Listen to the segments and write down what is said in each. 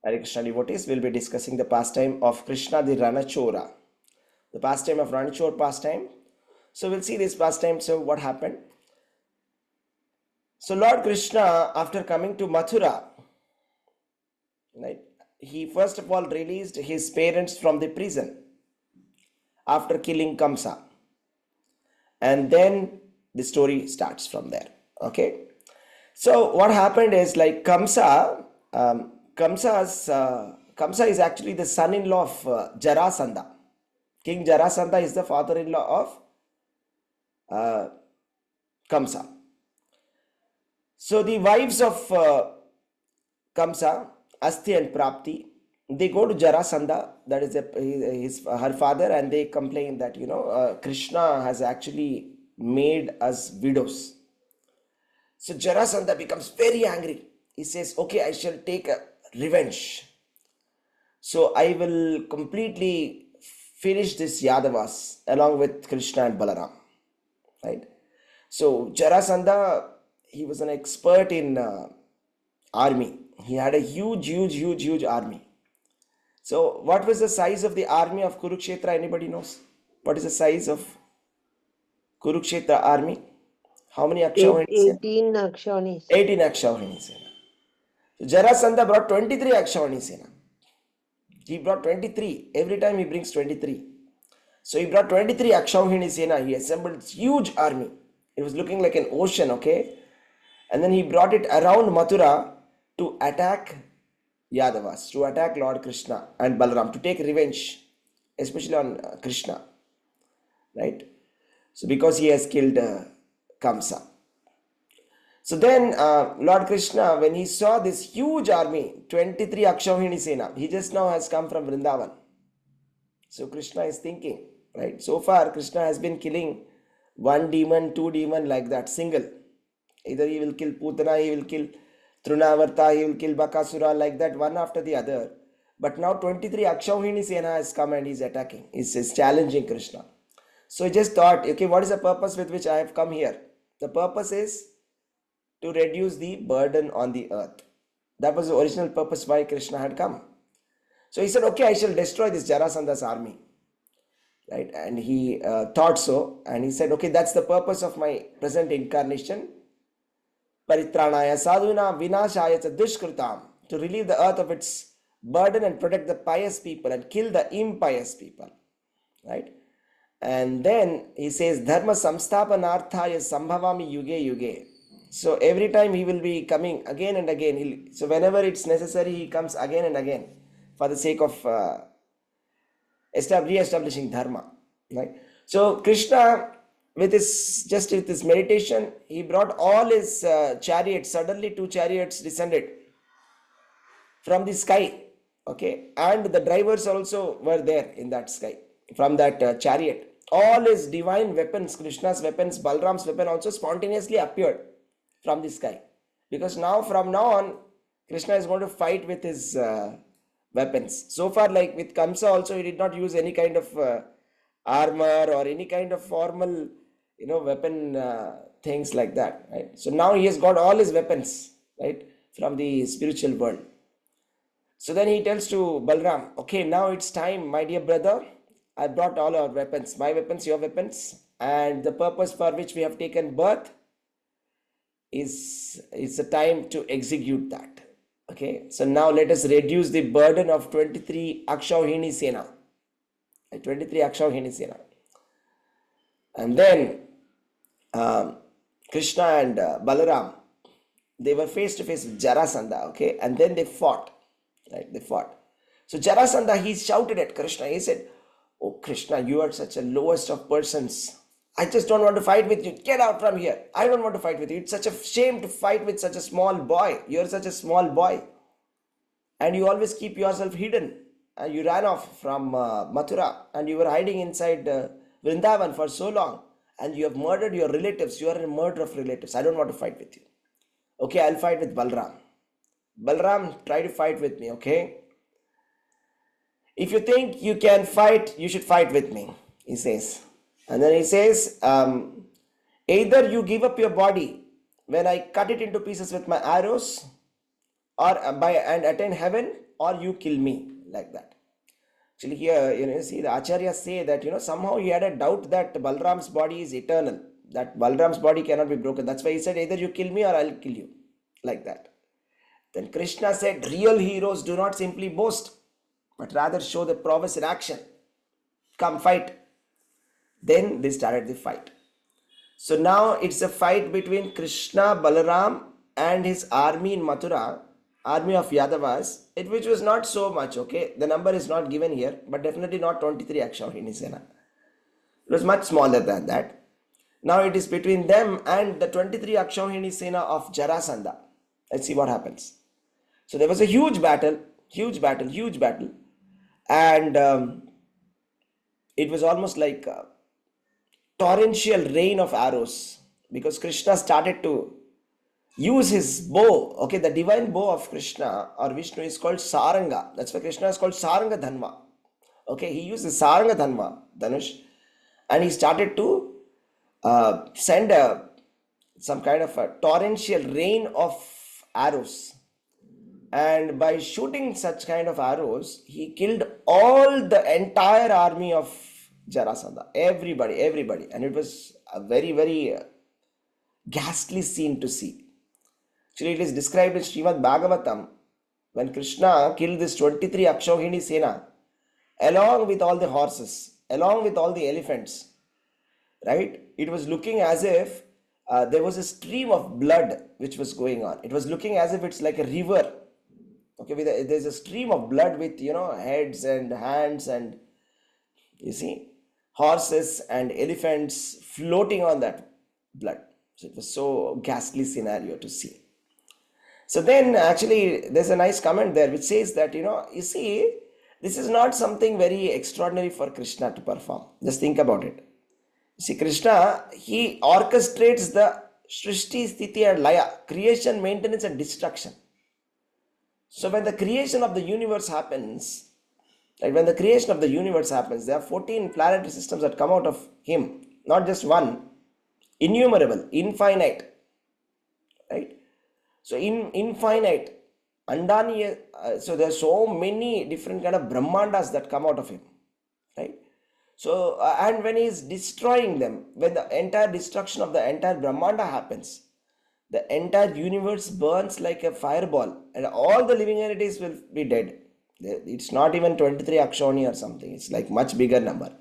Hare Krishna devotees, will be discussing the pastime of Kṛṣṇa the Raṇacora. The pastime of Raṇacora pastime. So we'll see this pastime. So what happened? So Lord Kṛṣṇa, after coming to Mathura, right, he first of all released his parents from the prison after killing Kamsa. And then the story starts from there. Okay. So what happened is, like, Kamsa is actually the son-in-law of Jarasandha. King Jarasandha is the father-in-law of Kamsa. So the wives of Kamsa, Asti and Prapti, they go to Jarasandha, that is her father, and they complain that, Kṛṣṇa has actually made us widows. So Jarasandha becomes very angry. He says, okay, I shall take a revenge. So I will completely finish this Yadavas along with Kṛṣṇa and Balaram. Right? So Jarasandha, he was an expert in army. He had a huge army. So what was the size of the army of Kurukshetra? Anybody knows? What is the size of Kurukshetra army? How many Akshauhinis? 18 Akshauhinis. 18 Akshauhinis. So Jarasandha brought 23 Akshauhinis. He brought 23. Every time he brings 23. So he brought 23 Akshauhinis. He assembled this huge army. It was looking like an ocean, okay? And then he brought it around Mathura to attack Yadavas, to attack Lord Kṛṣṇa and Balaram, to take revenge, especially on Kṛṣṇa, right? So because he has killed Kamsa. So then Lord Kṛṣṇa, when he saw this huge army, 23 Akshauhini Sena, he just now has come from Vrindavan. So Kṛṣṇa is thinking, right? So far Kṛṣṇa has been killing one demon, two demon, like that, single. Either he will kill Putana, he will kill Trunavarta, he will kill Bakasura, like that, one after the other. But now 23 Akshauhini Sena has come and is attacking, is challenging Kṛṣṇa. So he just thought, okay, what is the purpose with which I have come here? The purpose is to reduce the burden on the earth. That was the original purpose why Kṛṣṇa had come. So he said, okay, I shall destroy this Jarasandha's army. Right? And he thought so. And he said, okay, that's the purpose of my present incarnation. Paritranaya sadhuna vinashaya dushkritam. To relieve the earth of its burden and protect the pious people and kill the impious people. Right? And then he says, Dharma samsthapanarthaya sambhavami yuge yuge. So every time he will be coming again and again. So whenever it's necessary, he comes again and again for the sake of re-establishing Dharma. Right? So Kṛṣṇa, with his meditation, he brought all his chariots. Suddenly 2 chariots descended from the sky. Okay, and the drivers also were there in that sky, from that chariot. All his divine weapons, Kṛṣṇa's weapons, Balaram's weapon also spontaneously appeared from the sky. Because from now on, Kṛṣṇa is going to fight with his weapons. So far, like with Kamsa also, he did not use any kind of armor or any kind of formal, weapon things like that. Right? So now he has got all his weapons, right, from the spiritual world. So then he tells to Balaram, okay, now it's time, my dear brother. I brought all our weapons, my weapons, your weapons, and the purpose for which we have taken birth is the time to execute that. Okay, so now let us reduce the burden of 23 Akshauhini Sena. 23 Akshauhini Sena. And then Kṛṣṇa and Balaram, they were face to face with Jarasandha. Okay, and then they fought. Right, they fought. So Jarasandha, he shouted at Kṛṣṇa. He said, oh Kṛṣṇa, you are such a lowest of persons. I just don't want to fight with you. Get out from here. I don't want to fight with you. It's such a shame to fight with such a small boy. You're such a small boy. And you always keep yourself hidden. And you ran off from Mathura. And you were hiding inside Vrindavan for so long. And you have murdered your relatives. You are a murderer of relatives. I don't want to fight with you. Okay, I'll fight with Balaram. Balaram, try to fight with me, okay? If you think you can fight, you should fight with me, he says. And then he says, either you give up your body when I cut it into pieces with my arrows, or and attain heaven, or you kill me, like that. Actually, here, you see, the acharyas say that, somehow he had a doubt that Balram's body is eternal, that Balram's body cannot be broken. That's why he said, either you kill me or I'll kill you, like that. Then Krishna said, real heroes do not simply boast, but rather show the prowess in action. Come, fight. Then they started the fight. So now it's a fight between Krishna, Balaram and his army in Mathura, army of Yadavas, which was not so much, okay? The number is not given here, but definitely not 23 Akshauhini Sena. It was much smaller than that. Now it is between them and the 23 Akshauhini Sena of Jarasandha. Let's see what happens. So there was a huge battle. And it was almost like a torrential rain of arrows, because Krishna started to use his bow. Okay, the divine bow of Krishna or Vishnu is called Saranga. That's why Krishna is called Saranga Dhanva. Okay, he uses Saranga Dhanva, Dhanush, and he started to send some kind of a torrential rain of arrows. And by shooting such kind of arrows, he killed all the entire army of Jarasandha. Everybody. And it was a very, very ghastly scene to see. Actually, it is described in Srimad Bhagavatam when Krishna killed this 23 Akshauhini Sena along with all the horses, along with all the elephants. Right? It was looking as if there was a stream of blood which was going on. It was looking as if it's like a river. Okay, there's a stream of blood with, heads and hands and, you see, horses and elephants floating on that blood. So it was so ghastly scenario to see. So then actually there's a nice comment there which says that, you see, this is not something very extraordinary for Krishna to perform. Just think about it. You see, Krishna, he orchestrates the Srishti, Sthiti and Laya, creation, maintenance and destruction. So when the creation of the universe happens, there are 14 planetary systems that come out of him, not just one, innumerable, infinite, right? So infinite, Andani, so there are so many different kind of Brahmandas that come out of him, right? So, and when he is destroying them, when the entire destruction of the entire Brahmanda happens, the entire universe burns like a fireball and all the living entities will be dead. It's not even 23 Akshoni or something. It's like much bigger number.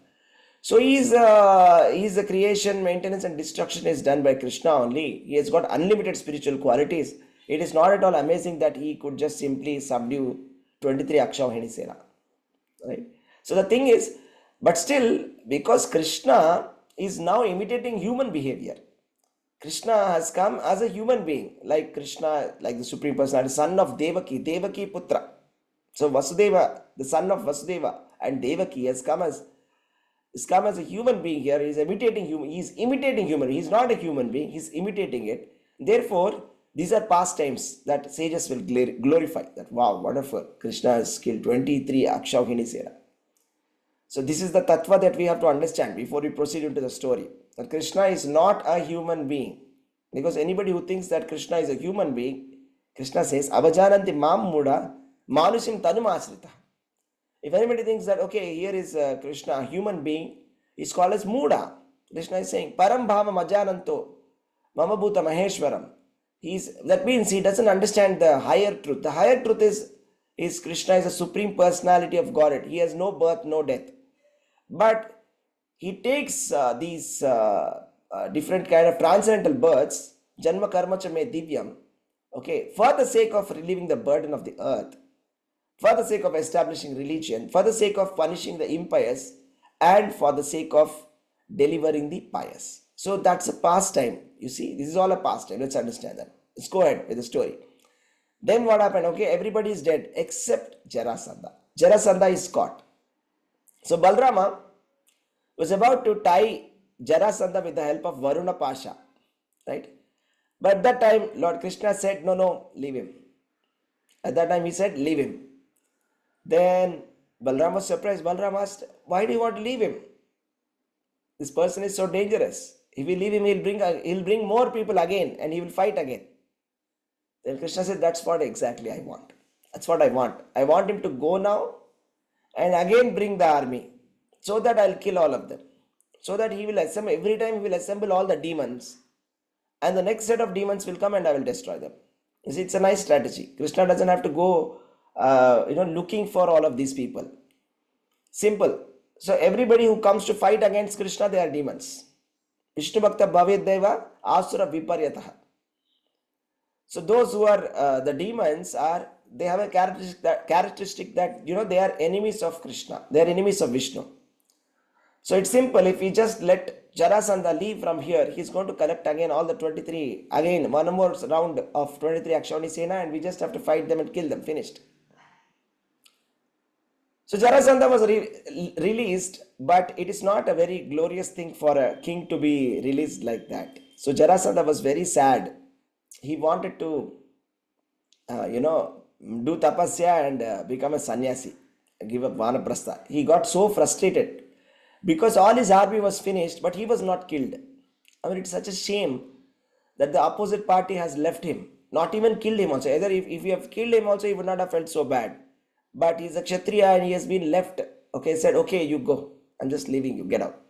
So he's the creation, maintenance and destruction is done by Krishna only. He has got unlimited spiritual qualities. It is not at all amazing that he could just simply subdue 23 Akshauhini Sena. Right? So the thing is, but still, because Krishna is now imitating human behavior, Krishna has come as a human being, like Krishna, like the Supreme Personality, son of Devaki Putra. So Vasudeva, the son of Vasudeva and Devaki has come as a human being here. He is imitating human. He is imitating human. He is not a human being. He is imitating it. Therefore, these are pastimes that sages will glorify. That wow, wonderful. Krishna has killed 23 Akshauhini Sena. So this is the tattva that we have to understand before we proceed into the story. That Krishna is not a human being. Because anybody who thinks that Krishna is a human being, Krishna says, Avajananti mam muda manushim tanumasrita. If anybody thinks that, okay, here is Krishna, a human being, is called as muda. Krishna is saying, Param bhava majananto mamabhuta maheshwaram. That means he doesn't understand the higher truth. The higher truth is Krishna is a supreme personality of Godhead. He has no birth, no death. But he takes these different kind of transcendental births, janma karma cha me divyam, okay, for the sake of relieving the burden of the earth, for the sake of establishing religion, for the sake of punishing the impious, and for the sake of delivering the pious. So that's a pastime. You see, this is all a pastime. Let's understand that. Let's go ahead with the story. Then what happened? Okay, everybody is dead except Jarasandha. Jarasandha is caught. So Balrama was about to tie Jarasandha with the help of Varuna Pasha, right? But at that time, Lord Krishna said, no, leave him. At that time, he said, leave him. Then Balrama was surprised. Balrama asked, why do you want to leave him? This person is so dangerous. If we leave him, he'll bring more people again and he will fight again. Then Krishna said, that's what exactly I want. That's what I want. I want him to go now and again bring the army so that I'll kill all of them. So that he will assemble, every time he will assemble all the demons, and the next set of demons will come and I will destroy them. You see, it's a nice strategy. Krishna doesn't have to go, looking for all of these people. Simple. So everybody who comes to fight against Krishna, they are demons. Vishnu Bhakta Bhavet Deva Asura Viparyataha. So those who are the demons are, they have a characteristic that they are enemies of Krishna. They are enemies of Vishnu. So it's simple. If we just let Jarasandha leave from here, he's going to collect again all the 23, again one more round of 23 Akshauhini Sena, and we just have to fight them and kill them. Finished. So Jarasandha was released, but it is not a very glorious thing for a king to be released like that. So Jarasandha was very sad. He wanted to, do tapasya and become a sannyasi, give up vanaprastha. He got so frustrated because all his army was finished, but he was not killed. I mean, it's such a shame that the opposite party has left him, not even killed him also. Either if you have killed him also, he would not have felt so bad. But he's a Kshatriya and he has been left. Okay, said, okay, you go. I'm just leaving you, get out.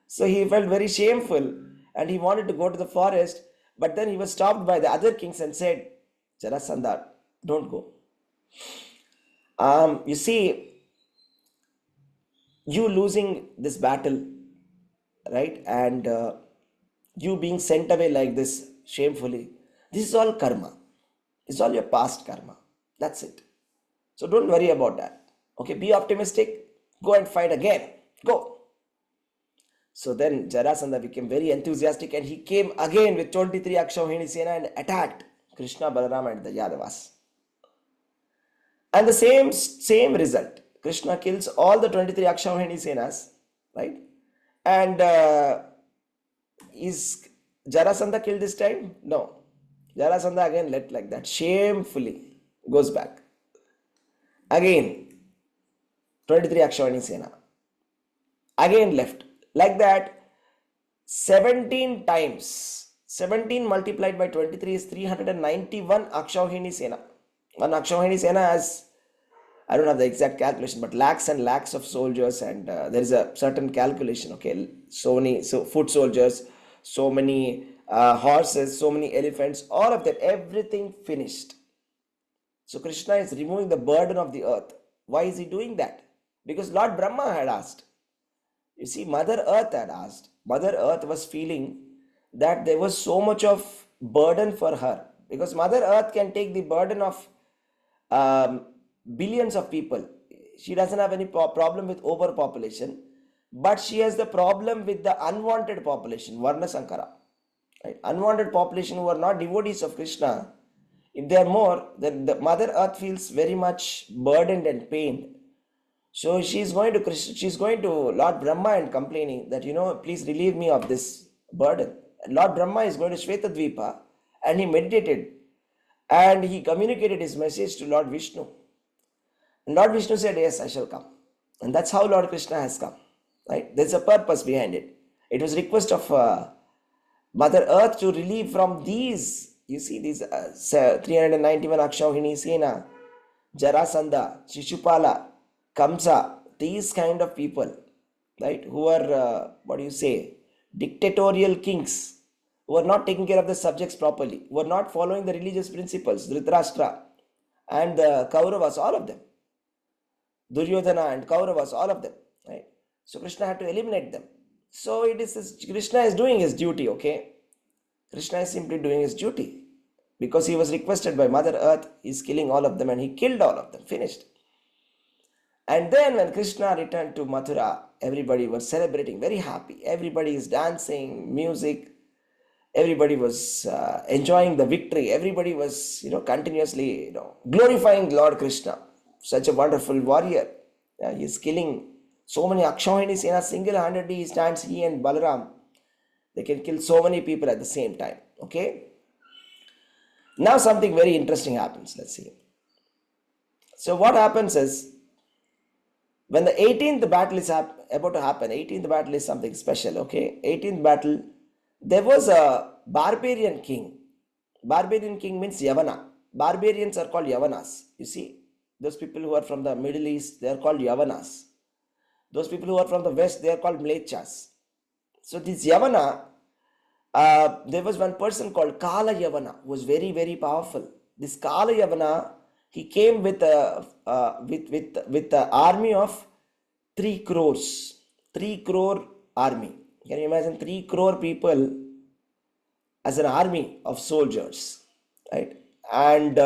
So he felt very shameful and he wanted to go to the forest, but then he was stopped by the other kings and said, Jarasandha, don't go. You see, you losing this battle, right, and you being sent away like this shamefully, this is all karma. It's all your past karma. That's it. So don't worry about that. Okay, be optimistic. Go and fight again. Go. So then Jarasandha became very enthusiastic and he came again with 23 Akshauhini Sena and attacked Krishna, Balaram and the Yadavas. And the same result. Krishna kills all the 23 Akshauhini Senas, right? And is Jarasandha killed this time? No. Jarasandha again let like that, shamefully goes back. Again, 23 Akshauhini Sena. Again left. Like that, 17 times. 17 multiplied by 23 is 391 Akshauhini Sena. One Akshauhini Sena has, I don't have the exact calculation, but lakhs and lakhs of soldiers, and there is a certain calculation, okay, so many foot soldiers, so many horses, so many elephants, all of them, everything finished. So Krishna is removing the burden of the earth. Why is he doing that? Because Lord Brahma had asked. You see, Mother Earth had asked. Mother Earth was feeling that there was so much of burden for her, because Mother Earth can take the burden of billions of people. She doesn't have any problem with overpopulation, but she has the problem with the unwanted population, Varna Sankara. Right? Unwanted population who are not devotees of Krishna, if they are more, then the Mother Earth feels very much burdened and pained. So she's going to Lord Brahma and complaining that, please relieve me of this burden. And Lord Brahma is going to Shvetadvipa, and he meditated and he communicated his message to Lord Vishnu. And Lord Vishnu said, yes, I shall come. And that's how Lord Krishna has come. Right? There's a purpose behind it. It was request of Mother Earth to relieve from these, you see, these 391 Akshauhini Sena, Jarasandha, Shishupala, Kamsa, these kind of people, right, who are, dictatorial kings, who are not taking care of the subjects properly, who are not following the religious principles, Dhritarashtra and the Kauravas, all of them, Duryodhana and Kauravas, all of them, right? So Krishna had to eliminate them. So Krishna is doing his duty, okay? Krishna is simply doing his duty. Because he was requested by Mother Earth, he's killing all of them, and he killed all of them, finished. And then when Krishna returned to Mathura, everybody was celebrating, very happy. Everybody is dancing, music. Everybody was enjoying the victory. Everybody was, continuously, glorifying Lord Krishna. Such a wonderful warrior. He is killing so many Akshauhini Sena single-handedly. He stands, he and Balaram. They can kill so many people at the same time. Okay. Now something very interesting happens. Let's see. So what happens is, when the 18th battle is about to happen, 18th battle is something special, okay? 18th battle, there was a barbarian king. Barbarian king means Yavana. Barbarians are called Yavanas. You see, those people who are from the Middle East, they are called Yavanas. Those people who are from the West, they are called Mlechas. So this Yavana, there was one person called Kala Yavana who was very, very powerful. This Kala Yavana, he came with a army of 3 crores. 3 crore army. Can you imagine 3 crore people as an army of soldiers, right? And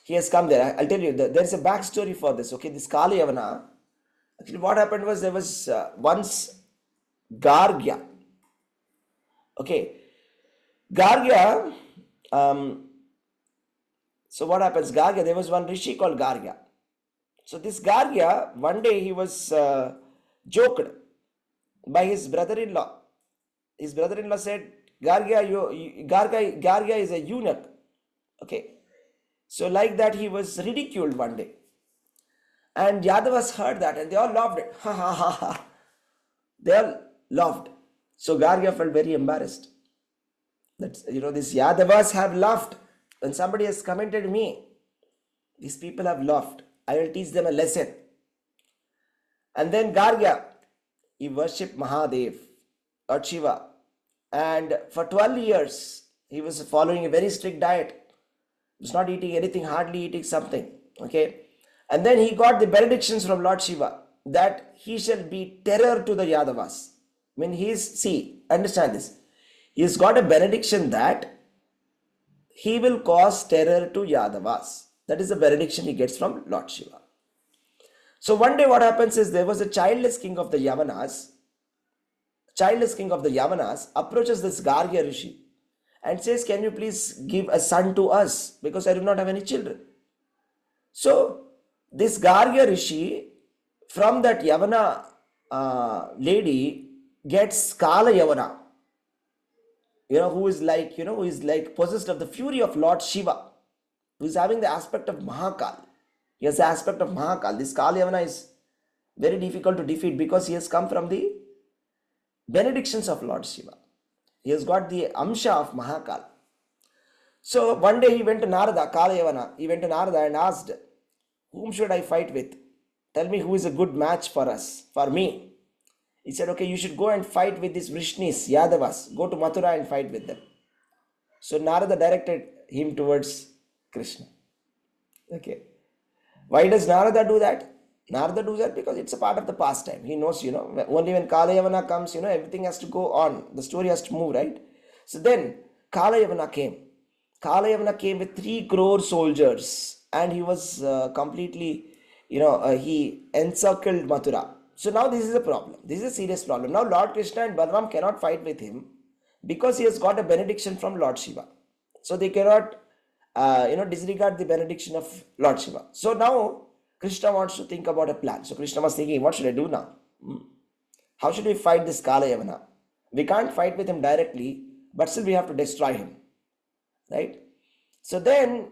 he has come there. I'll tell you, there's a backstory for this. Okay, this Kala Yavana, actually what happened was there was once Gargya. Okay, Gargya, so what happens? Gargya, there was one rishi called Gargya. So this Gargya, one day he was joked by his brother-in-law. His brother-in-law said, Gargya is a eunuch. Okay. So like that he was ridiculed one day. And Yadavas heard that and they all laughed it. Ha ha ha ha. They all laughed. So Gargya felt very embarrassed. That's, these Yadavas have laughed. When somebody has commented me, these people have laughed. I will teach them a lesson. And then Gargya, he worshipped Mahadev, Lord Shiva. And for 12 years, he was following a very strict diet. He was not eating anything, hardly eating something. Okay. And then he got the benedictions from Lord Shiva that he shall be terror to the Yadavas. I mean, understand this. He's got a benediction that he will cause terror to Yadavas. That is the benediction he gets from Lord Shiva. So one day what happens is there was a childless king of the Yavanas. Childless king of the Yavanas approaches this Gargya Rishi and says, can you please give a son to us because I do not have any children. So this Gargya Rishi from that Yavana lady gets Kala Yavana, who is like possessed of the fury of Lord Shiva, who is having the aspect of Mahakal. He has the aspect of Mahakal. This Kala Yavana is very difficult to defeat because he has come from the benedictions of Lord Shiva. He has got the Amsha of Mahakal. So one day he went to Narada, Kala Yavana. He went to Narada and asked, whom should I fight with? Tell me who is a good match for us, for me. He said, okay, you should go and fight with these Vrishnis, Yadavas. Go to Mathura and fight with them. So Narada directed him towards Kṛṣṇa. Okay. Why does Narada do that? Narada does that because it's a part of the pastime. He knows, only when Kala Yavana comes, everything has to go on. The story has to move, right? So then Kala Yavana came. Kala Yavana came with 3 crore soldiers and he was completely, he encircled Mathura. So now this is a problem. This is a serious problem. Now Lord Kṛṣṇa and Balaram cannot fight with him because he has got a benediction from Lord Shiva. So they cannot, disregard the benediction of Lord Shiva. So now Kṛṣṇa wants to think about a plan. So Kṛṣṇa was thinking, what should I do now? How should we fight this Kala Yavana? We can't fight with him directly, but still we have to destroy him. Right? So then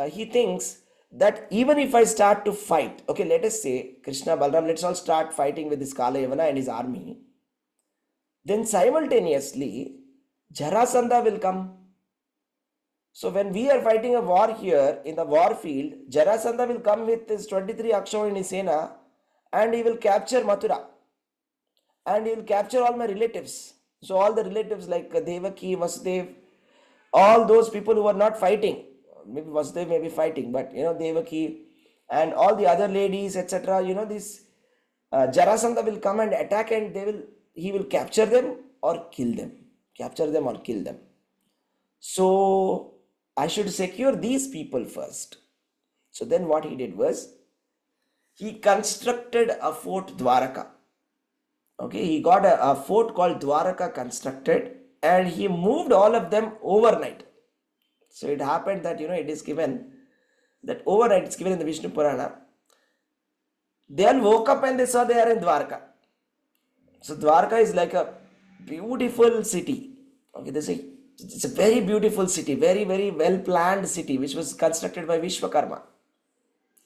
he thinks that even if I start to fight, okay, let us say, Kṛṣṇa, Balaram, let's all start fighting with this Kala Yavana and his army. Then simultaneously, Jarasandha will come. So when we are fighting a war here in the war field, Jarasandha will come with his 23 Akshav in his Sena and he will capture Mathura. And he will capture all my relatives. So all the relatives like Devaki, Vasudev, all those people who are not fighting, maybe Vasudev may be fighting, but Devaki and all the other ladies, etc. This Jarasandha will come and attack and he will capture them or kill them. Capture them or kill them. So I should secure these people first. So then what he did was, he constructed a fort Dwaraka. Okay, he got a fort called Dwaraka constructed and he moved all of them overnight. So it happened that, it is given that overnight, it's given in the Vishnu Purana. They all woke up and they saw they are in Dwaraka. So Dwaraka is like a beautiful city. Okay, it's a very beautiful city, very, very well planned city, which was constructed by Vishwakarma,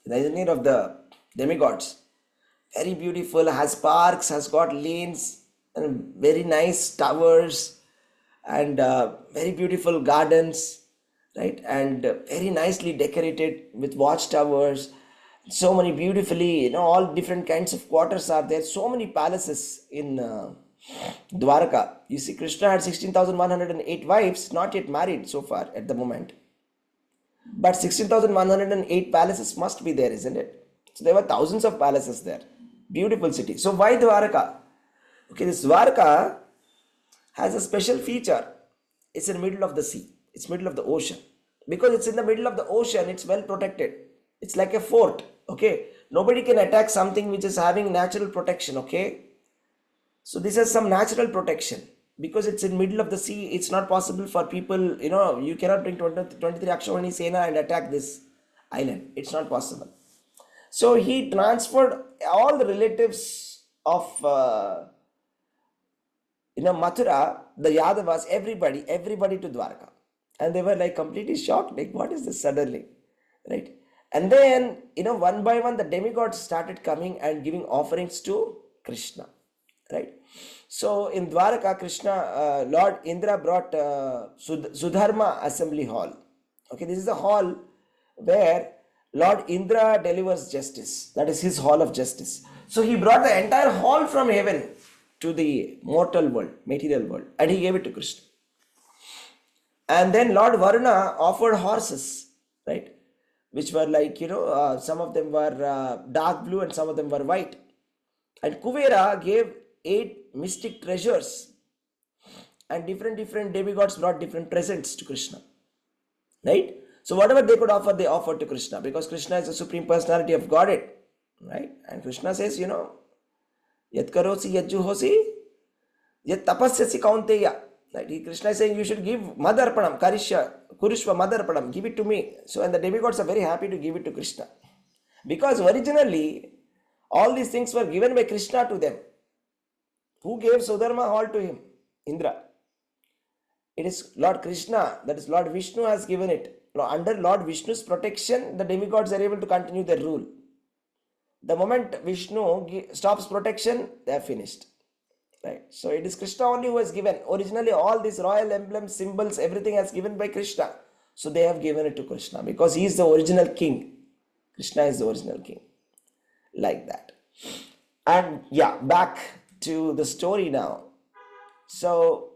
the engineer of the demigods. Very beautiful, has parks, has got lanes, and very nice towers, and very beautiful gardens, right? And very nicely decorated with watchtowers. So many beautifully, all different kinds of quarters are there. So many palaces in Dwarka. You see, Krishna had 16,108 wives, not yet married so far at the moment. But 16,108 palaces must be there, isn't it? So there were thousands of palaces there. Beautiful city. So why Dwarka? Okay, this Dwarka has a special feature. It's in the middle of the sea. It's middle of the ocean. Because it's in the middle of the ocean, it's well protected. It's like a fort. Okay. Nobody can attack something which is having natural protection. Okay. So this has some natural protection. Because it's in middle of the sea, it's not possible for people, you cannot bring 23 Akshawani Sena and attack this island. It's not possible. So he transferred all the relatives of Mathura, the Yadavas, everybody to Dwarka. And they were like completely shocked, like, what is this suddenly? Right? And then, one by one, the demigods started coming and giving offerings to Krishna. Right? So in Dwarka, Krishna, Lord Indra brought Sudharma Assembly Hall. Okay, this is a hall where Lord Indra delivers justice. That is his hall of justice. So he brought the entire hall from heaven to the mortal world, material world, and he gave it to Krishna. And then Lord Varuna offered horses, right? Which were like, some of them were dark blue and some of them were white. And Kuvera gave 8 mystic treasures, and different demigods brought different presents to Krishna, right? So whatever they could offer, they offered to Krishna, because Krishna is the supreme personality of Godhead, right? And Krishna says, Yat karosi yat juhosi yat tapasyasi kaunteya. Right? Krishna is saying you should give Madarpanam, Kurushva Madarpanam, give it to me. So, and the demigods are very happy to give it to Krishna. Because originally, all these things were given by Krishna to them. Who gave Sudharma hall to him? Indra. It is Lord Krishna, that is Lord Vishnu has given it. Now, under Lord Vishnu's protection, the demigods are able to continue their rule. The moment Vishnu stops protection, they are finished. Right. So it is Krishna only who has given. Originally, all these royal emblems, symbols, everything has given by Krishna. So they have given it to Krishna because he is the original king. Krishna is the original king. Like that. And yeah, back to the story now. So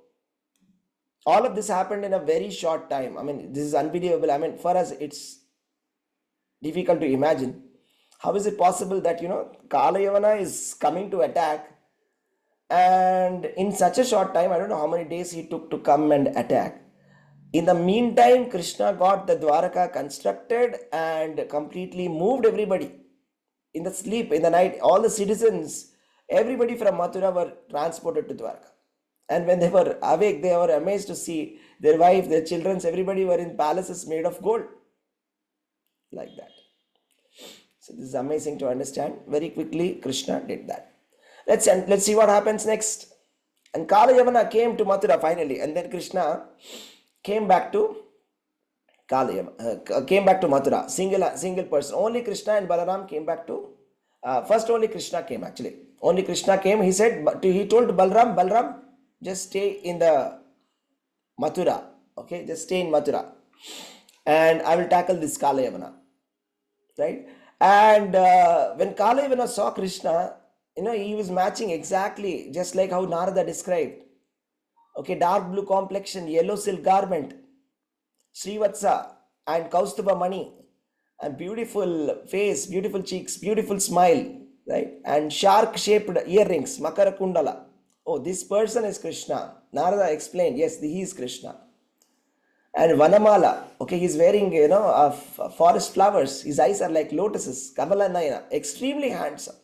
all of this happened in a very short time. I mean, this is unbelievable. I mean, for us, it's difficult to imagine. How is it possible that, Kalayavana is coming to attack, and in such a short time, I don't know how many days he took to come and attack. In the meantime, Krishna got the Dwaraka constructed and completely moved everybody. In the sleep, in the night, all the citizens, everybody from Mathura were transported to Dwaraka. And when they were awake, they were amazed to see their wife, their children, everybody were in palaces made of gold. Like that. So this is amazing to understand. Very quickly, Krishna did that. Let's see what happens next. And Kalayavana came to Mathura finally, and then Krishna came back to Mathura. Single person. Only Krishna and Balaram came back to. First, only Krishna came actually. Only Krishna came. He told Balaram, just stay in the Mathura. Okay, just stay in Mathura, and I will tackle this Kalayavana. Right? And when Kalayavana saw Krishna, he was matching exactly just like how Narada described. Okay, dark blue complexion, yellow silk garment, Srivatsa and Kaustubha Mani, and beautiful face, beautiful cheeks, beautiful smile, right? And shark-shaped earrings, Makara Kundala. Oh, this person is Krishna. Narada explained, yes, he is Krishna. And Vanamala, okay, he's wearing, forest flowers. His eyes are like lotuses, Kamala Nayana, extremely handsome.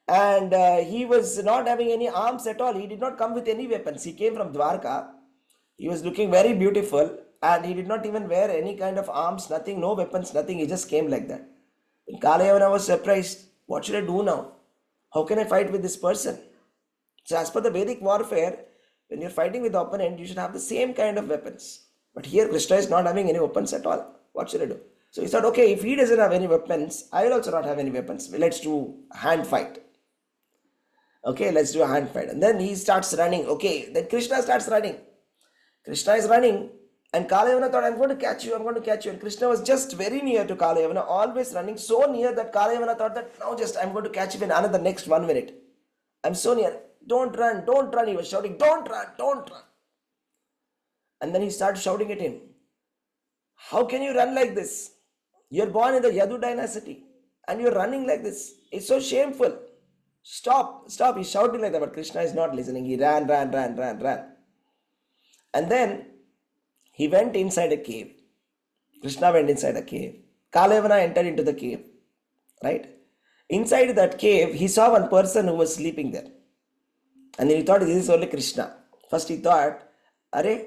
And he was not having any arms at all. He did not come with any weapons. He came from Dwarka. He was looking very beautiful, and he did not even wear any kind of arms, nothing, no weapons, nothing. He just came like that. And Kalayavana was surprised. What should I do now? How can I fight with this person? So as per the Vedic warfare, when you're fighting with the opponent, you should have the same kind of weapons. But here Krishna is not having any weapons at all. What should I do? So he thought, okay, if he doesn't have any weapons, I will also not have any weapons. Let's do hand fight. Okay, let's do a hand fight. And then he starts running. Okay, then Kṛṣṇa starts running. Kṛṣṇa is running, and Kalayavana thought, I'm going to catch you, I'm going to catch you. And Kṛṣṇa was just very near to Kalayavana, always running so near that Kalayavana thought that now just I'm going to catch him in another next 1 minute. I'm so near. Don't run, don't run. He was shouting, don't run, don't run. And then he started shouting at him, how can you run like this? You're born in the Yadu dynasty and you're running like this. It's so shameful. Stop, stop. He's shouting like that, but Kṛṣṇa is not listening. He ran. And then he went inside a cave. Kṛṣṇa went inside a cave. Kalayavana entered into the cave. Right? Inside that cave, he saw one person who was sleeping there. And then he thought, this is only Kṛṣṇa. First he thought, Arey,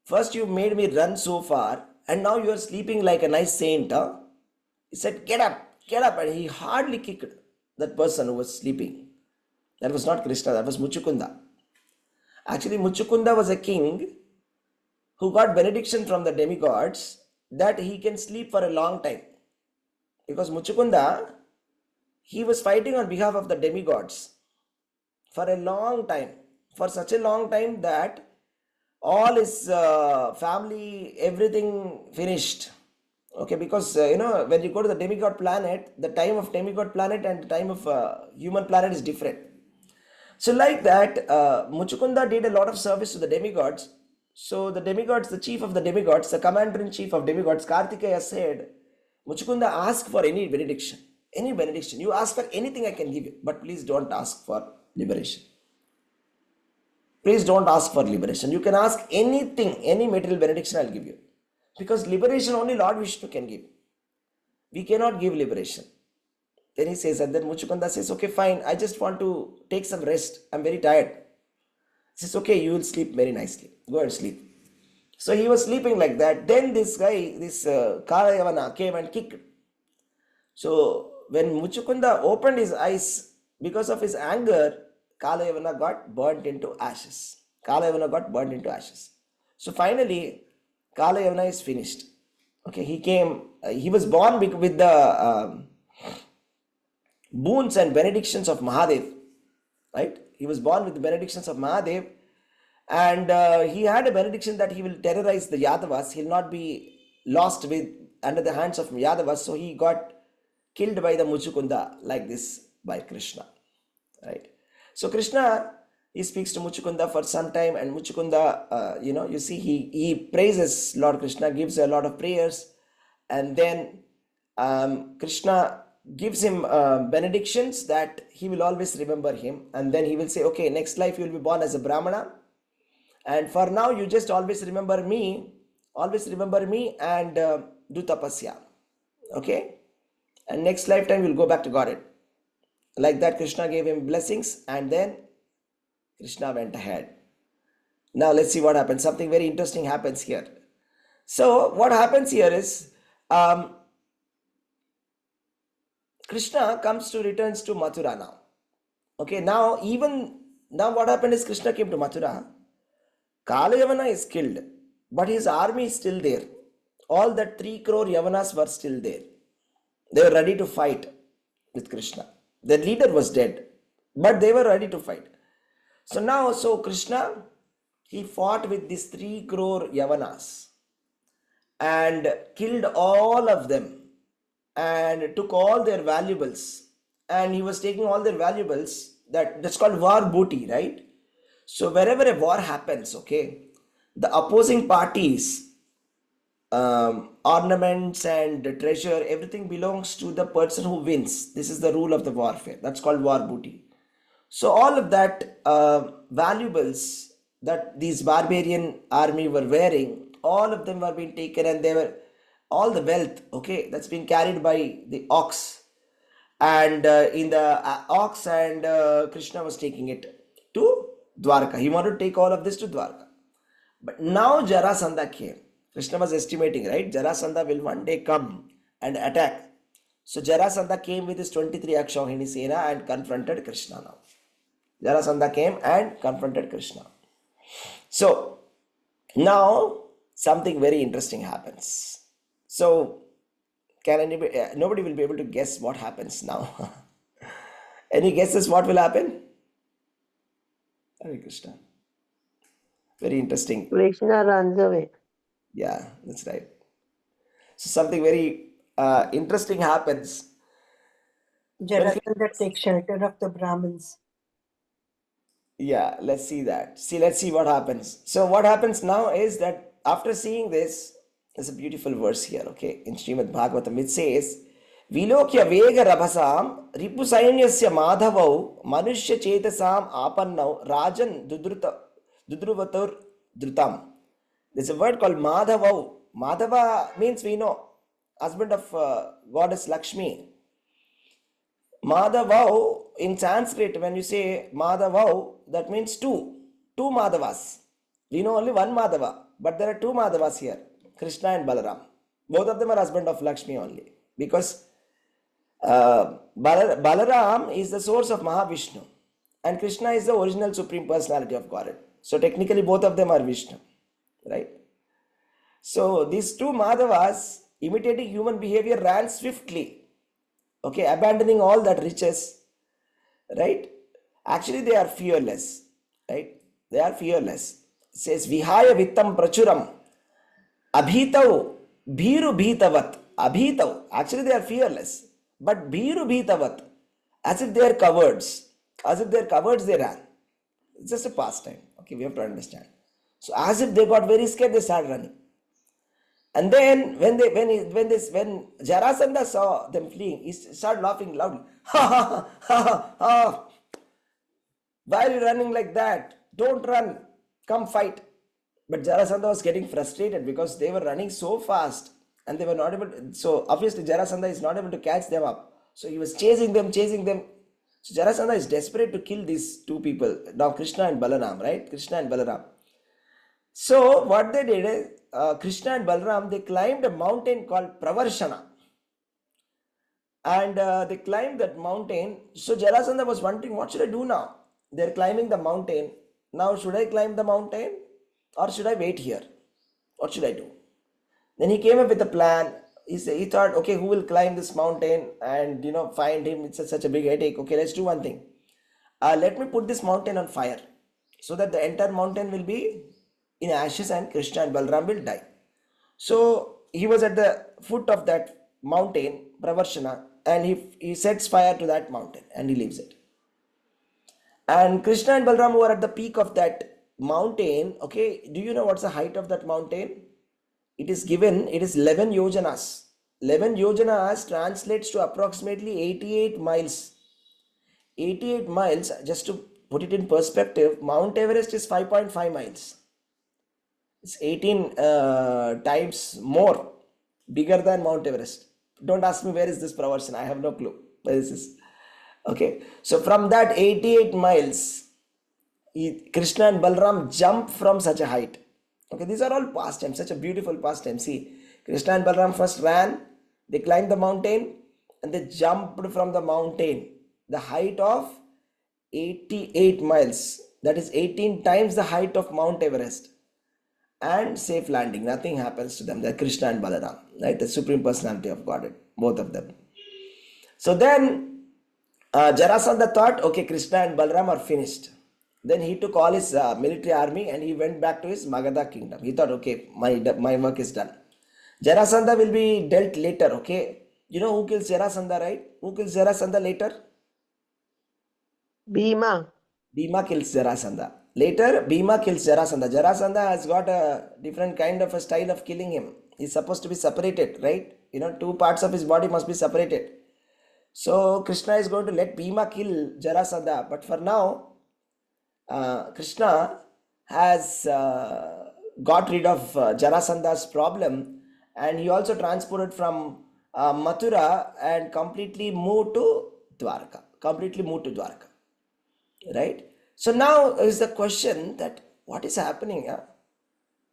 first you made me run so far, and now you are sleeping like a nice saint. Huh? He said, get up. And he hardly kicked that person who was sleeping. That was not Kṛṣṇa, that was Muchukunda. Actually, Muchukunda was a king who got benediction from the demigods that he can sleep for a long time. Because Muchukunda, he was fighting on behalf of the demigods for a long time. For such a long time that all his family, everything finished. Okay, because when you go to the demigod planet, the time of demigod planet and the time of human planet is different. So like that, Muchukunda did a lot of service to the demigods. So the demigods, the chief of the demigods, the commander-in-chief of demigods, Kartikeya said, Muchukunda, ask for any benediction. Any benediction. You ask for anything I can give you. But please don't ask for liberation. Please don't ask for liberation. You can ask anything, any material benediction I'll give you. Because liberation only Lord Vishnu can give. We cannot give liberation. Then he says, and then Muchukunda says, okay, fine, I just want to take some rest. I'm very tired. He says, okay, you will sleep very nicely. Go and sleep. So he was sleeping like that. Then this guy, this Kalayavana came and kicked. So when Muchukunda opened his eyes, because of his anger, Kalayavana got burnt into ashes. So finally, Kalayavana is finished. Okay, he was born with the boons and benedictions of Mahadev. Right? He was born with the benedictions of Mahadev. And he had a benediction that he will terrorize the Yadavas. He'll not be lost under the hands of Yadavas. So he got killed by the Muchukunda like this by Kṛṣṇa. Right? So Kṛṣṇa, he speaks to Muchukunda for some time, and Muchukunda, you see, he praises Lord Kṛṣṇa, gives a lot of prayers, and then Kṛṣṇa gives him benedictions that he will always remember him, and then he will say, okay, next life you will be born as a Brahmana, and for now you just always remember me and do tapasya. Okay? And next lifetime you will go back to Godhead. Like that, Kṛṣṇa gave him blessings, and then Kṛṣṇa went ahead. Now let's see what happens. Something very interesting happens here. So what happens here is Kṛṣṇa returns to Mathura now. Okay, now what happened is Kṛṣṇa came to Mathura. Kalayavana is killed, but his army is still there. All that 3 crore Yavanas were still there. They were ready to fight with Kṛṣṇa. Their leader was dead, but they were ready to fight. So Kṛṣṇa, he fought with these 3 crore Yavanas and killed all of them and took all their valuables. And he was taking all their valuables, that's called war booty, right? So wherever a war happens, okay, the opposing parties, ornaments and treasure, everything belongs to the person who wins. This is the rule of the warfare. That's called war booty. So all of that valuables that these barbarian army were wearing, all of them were being taken, and they were all the wealth, okay, that's been carried by the ox. And in the ox, and Kṛṣṇa was taking it to Dwarka. He wanted to take all of this to Dwarka. But now Jarasandha came. Kṛṣṇa was estimating, right? Jarasandha will one day come and attack. So Jarasandha came with his 23 Akshauhini Sena and confronted Kṛṣṇa now. Jarasandha came and confronted Kṛṣṇa. So now something very interesting happens. So nobody will be able to guess what happens now. Any guesses what will happen? Hare Krishna. Very interesting. Kṛṣṇa runs away. Yeah, that's right. So something very interesting happens when Jarasandha takes shelter of the Brahmins. yeah, let's see that. Let's see what happens. So what happens now is that after seeing this, there's a beautiful verse here, okay, in Srimad Bhagavatam. It says, Vilokya Vega Rabhasam Ripusainyasya Madhavau Manushya Chetasam Apannau Rajan Dudruvatur Drutam. There's a word called Madhavau. Madhava means we know, husband of goddess Lakshmi. Madhavau in Sanskrit, when you say Madhavau, that means two Madhavas. We know only one Madhava, but there are two Madhavas here, Krishna and Balaram. Both of them are husband of Lakshmi only, because Balaram is the source of Mahavishnu and Krishna is the original Supreme Personality of Godhead. So technically both of them are Vishnu, right? So these two Madhavas, imitating human behavior, ran swiftly, okay, abandoning all that riches, right? Actually, they are fearless, right? They are fearless. It says, Vihaya Vittam Prachuram Abhitau Bhiru Bhitavat. Abhitau. Actually, they are fearless. But Bhiru Bhitavat, as if they are cowards. As if they are cowards, they ran. It's just a pastime. Okay, we have to understand. So as if they got very scared, they started running. And then when Jarasandha saw them fleeing, he started laughing loudly. Ha ha ha ha ha! Why are you running like that? Don't run. Come fight. But Jarasandha was getting frustrated because they were running so fast and they were not able to. So obviously Jarasandha is not able to catch them up. So he was chasing them. So Jarasandha is desperate to kill these two people. Now Krishna and Balaram, right? Krishna and Balaram. So what they did is, Krishna and Balaram, they climbed a mountain called Pravarshana. And they climbed that mountain. So Jarasandha was wondering, what should I do now? They're climbing the mountain. Now should I climb the mountain or should I wait here? What should I do? Then he came up with a plan. He thought, okay, who will climb this mountain and find him? It's such a big headache. Okay, let's do one thing. Let me put this mountain on fire so that the entire mountain will be in ashes and Krishna and Balaram will die. So he was at the foot of that mountain, Pravarshana, and he sets fire to that mountain and he leaves it. And Krishna and Balaram were at the peak of that mountain. Okay, do you know what's the height of that mountain? It is 11 yojanas. 11 yojanas translates to approximately 88 miles. 88 miles, just to put it in perspective, Mount Everest is 5.5 miles. It's 18 times more bigger than Mount Everest. Don't ask me where is this Pravarshana. I have no clue where is this. Okay, so from that 88 miles, Krishna and Balaram jump from such a height. Okay, these are all pastimes, such a beautiful pastime. See, Krishna and Balaram first ran, they climbed the mountain and they jumped from the mountain. The height of 88 miles, that is 18 times the height of Mount Everest. And safe landing, nothing happens to them. They're Krishna and Balaram, right? The Supreme Personality of Godhead, both of them. So then Jarasandha thought, okay, Krishna and Balaram are finished. Then he took all his military army and he went back to his Magadha kingdom. He thought, okay, my work is done. Jarasandha will be dealt later, okay? You know who kills Jarasandha, right? Who kills Jarasandha later? Bhima. Bhima kills Jarasandha. Later, Bhima kills Jarasandha. Jarasandha has got a different kind of a style of killing him. He's supposed to be separated, right? Two parts of his body must be separated. So Krishna is going to let Bhima kill Jarasandha. But for now, Krishna has got rid of Jarasandha's problem, and he also transported from Mathura and completely moved to Dwarka. Right? So now is the question that what is happening?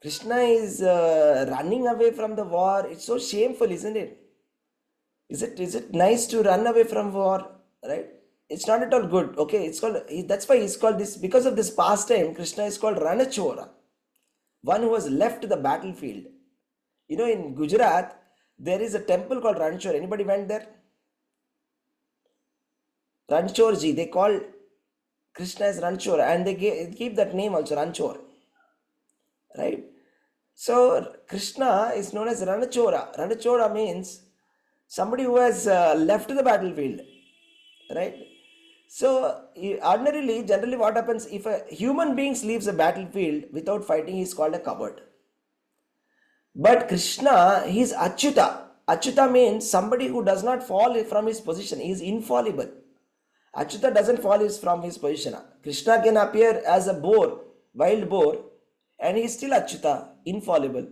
Krishna is running away from the war. It's so shameful, isn't it? Is it nice to run away from war? Right? It's not at all good. Okay, it's called. That's why he's called this, because of this pastime. Krishna is called Raṇacora, one who has left the battlefield. In Gujarat there is a temple called Raṇacora. Anybody went there? Raṇacora ji, they call Krishna is Raṇacora, and they keep that name also, Raṇacora. Right? So Krishna is known as Raṇacora. Raṇacora means somebody who has left the battlefield. Right? So ordinarily, generally what happens, if a human being leaves a battlefield without fighting, he is called a coward. But Krishna, he is Achyuta. Achyuta means somebody who does not fall from his position. He is infallible. Achyuta doesn't fall from his position. Krishna can appear as a boar, wild boar, and he is still Achyuta, infallible.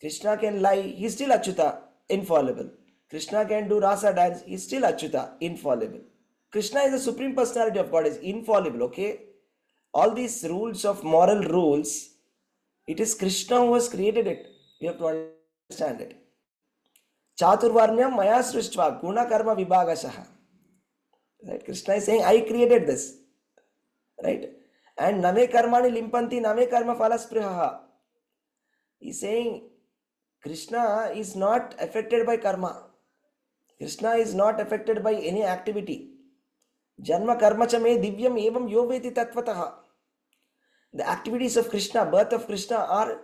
Krishna can lie, he is still Achyuta, infallible. Krishna can do rasa dance, he is still Achyuta, infallible. Krishna is the Supreme Personality of God, is infallible, okay? All these rules of moral rules, it is Krishna who has created it. You have to understand it. Chaturvarnyam maya srishtva guna karma vibhagashaha. Right? Krishna is saying, I created this. Right? And name karmani limpanti name karma phalasprihaha. He is saying, Krishna is not affected by karma. Krishna is not affected by any activity. Janma karma cha me divyam evam yoveti tatvataha. The activities of Krishna, birth of Krishna are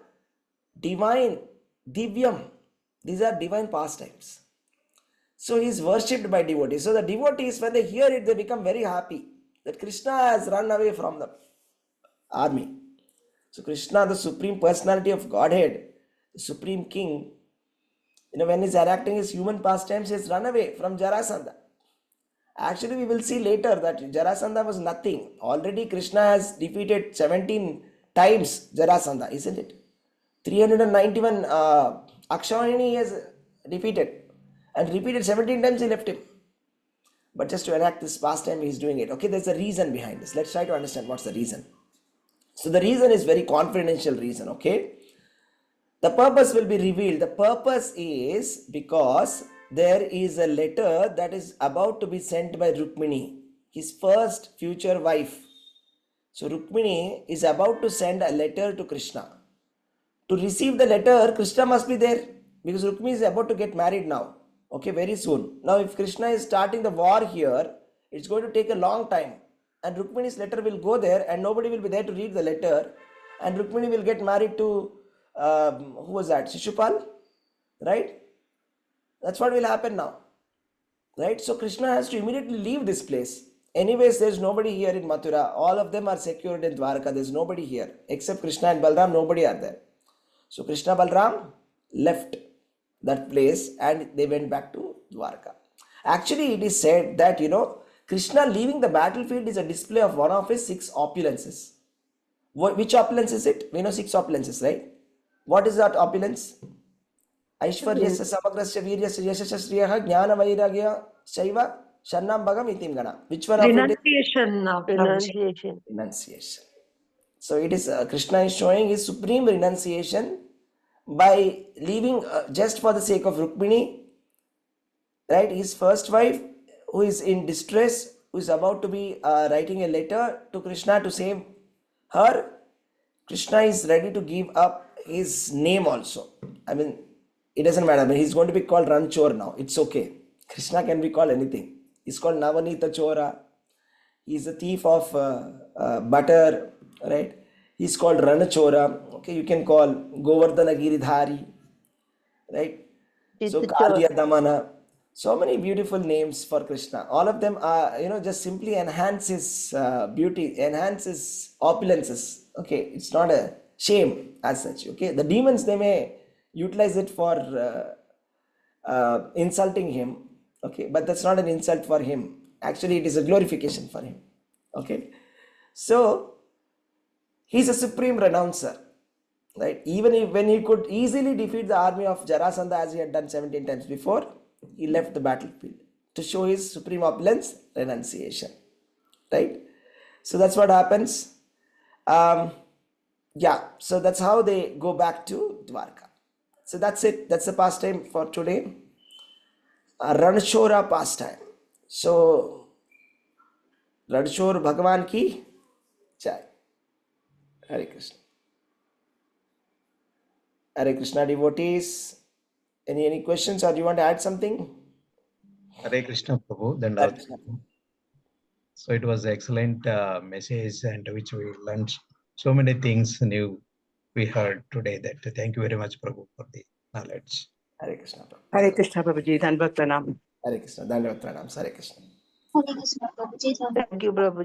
divine, divyam. These are divine pastimes. So he is worshipped by devotees. So the devotees, when they hear it, they become very happy that Krishna has run away from the army. So Krishna, the Supreme Personality of Godhead, the Supreme King, when he is enacting his human pastimes, he has run away from Jarasandha. Actually, we will see later that Jarasandha was nothing. Already Krishna has defeated 17 times Jarasandha, isn't it? 391 Akshawani he has defeated, and repeated 17 times he left him. But just to enact this pastime, he is doing it. Okay, there's a reason behind this. Let's try to understand what's the reason. So the reason is very confidential reason, okay? The purpose will be revealed. The purpose is because there is a letter that is about to be sent by Rukmini, his first future wife. So Rukmini is about to send a letter to Krishna. To receive the letter, Krishna must be there, because Rukmini is about to get married now. Okay, very soon. Now if Krishna is starting the war here, it's going to take a long time. And Rukmini's letter will go there and nobody will be there to read the letter. And Rukmini will get married to, who was that? Shishupal? Right? That's what will happen now. Right? So Krishna has to immediately leave this place. Anyways, there's nobody here in Mathura. All of them are secured in Dwarka. There's nobody here. Except Krishna and Balram, nobody are there. So Krishna Balram left that place and they went back to Dwarka. Actually, it is said that, Krishna leaving the battlefield is a display of one of his 6 opulences. Which opulence is it? We know 6 opulences, right? What is that opulence? Aishvaryasya samagrasya viryasya yashasya sriyaha jnana vairagya shaiva shannam bhagam itim gana. Which one of it is? Renunciation. Renunciation. So it is Krishna is showing his supreme renunciation by leaving just for the sake of Rukmini, right? His first wife, who is in distress, who is about to be writing a letter to Krishna to save her. Krishna is ready to give up his name also. I mean, it doesn't matter. I mean, he's going to be called Raṇacora now. It's okay. Krishna can be called anything. He's called Navanita Chora. He's a thief of butter, right? He's called Raṇacora. Okay, you can call Govardhana Giridhari, right? So Kalya Damana. So many beautiful names for Krishna. All of them are, just simply enhance his beauty, enhance his opulences. Okay, it's not a shame as such. Okay, the demons, they may utilize it for insulting him. Okay, but that's not an insult for him. Actually, it is a glorification for him. Okay, so he's a supreme renouncer, right? Even when he could easily defeat the army of Jarasandha as he had done 17 times before, he left the battlefield to show his supreme opulence, renunciation, right? So that's what happens. So that's how they go back to Dwarka. So that's it. That's the pastime for today. Raṇacora pastime. So Raṇacora Bhagavan ki jai. Hare Krishna. Hare Krishna devotees. Any questions, or do you want to add something? Hare Krishna, Prabhu. Hare Krishna. So it was excellent message, and which we learned so many things new we heard today. That thank you very much, Prabhu, for the knowledge. Hare Krishna, Prabhu. Hare Krishna, Prabhuji. Dhanvat pranam. Hare Krishna. Dhanyavad pranams. Hare Krishna. Hare Krishna, Prabhuji. Thank you, Prabhuji.